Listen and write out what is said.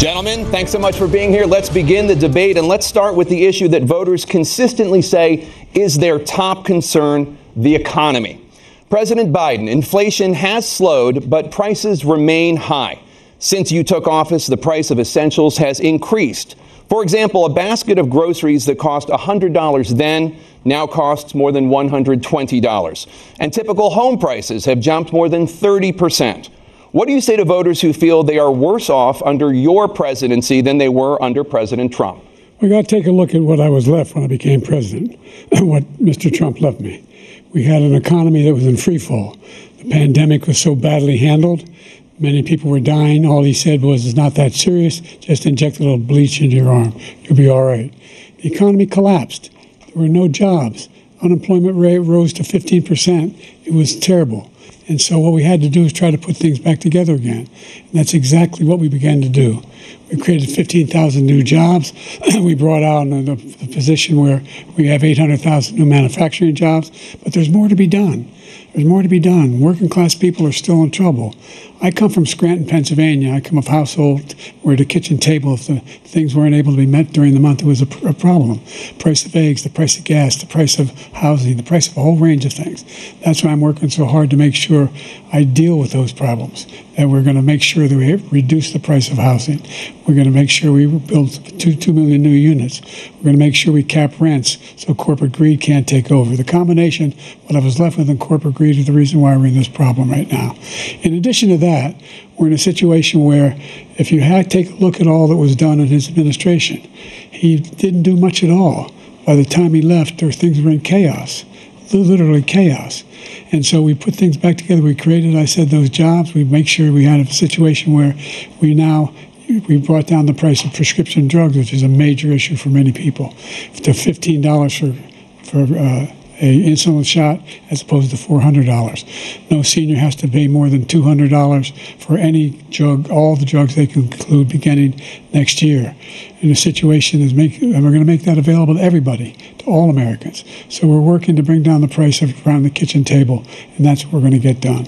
Gentlemen, thanks so much for being here. Let's begin the debate, and let's start with the issue that voters consistently say is their top concern, the economy. President Biden, inflation has slowed, but prices remain high. Since you took office, the price of essentials has increased. For example, a basket of groceries that cost $100 then now costs more than $120. And typical home prices have jumped more than 30%. What do you say to voters who feel they are worse off under your presidency than they were under President Trump? We got to take a look at what I was left when I became president and what Mr. Trump left me. We had an economy that was in free fall. The pandemic was so badly handled. Many people were dying. All he said was, it's not that serious. Just inject a little bleach into your arm. You'll be all right. The economy collapsed. There were no jobs. Unemployment rate rose to 15%. It was terrible. And so what we had to do is try to put things back together again. And that's exactly what we began to do. We created 15,000 new jobs. We brought out the position where we have 800,000 new manufacturing jobs. But there's more to be done. There's more to be done. Working class people are still in trouble. I come from Scranton, Pennsylvania. I come of a household where the kitchen table, if the things weren't able to be met during the month, it was a problem. Price of eggs, the price of gas, the price of housing, the price of a whole range of things. That's why I'm working so hard to make sure I deal with those problems. And we're going to make sure that we reduce the price of housing. We're going to make sure we build 2 million new units. We're going to make sure we cap rents so corporate greed can't take over. The combination, what I was left with in corporate greed, is the reason why we're in this problem right now. In addition to that, we're in a situation where if you take a look at all that was done in his administration, he didn't do much at all. By the time he left, things were in chaos, literally chaos. And so we put things back together. We created, I said, those jobs. We make sure we had a situation where we brought down the price of prescription drugs, which is a major issue for many people, to $15 for an insulin shot as opposed to $400. No senior has to pay more than $200 for any drug, all the drugs they can include beginning next year. And the situation is and we're going to make that available to everybody, to all Americans. So we're working to bring down the price around the kitchen table, and that's what we're going to get done.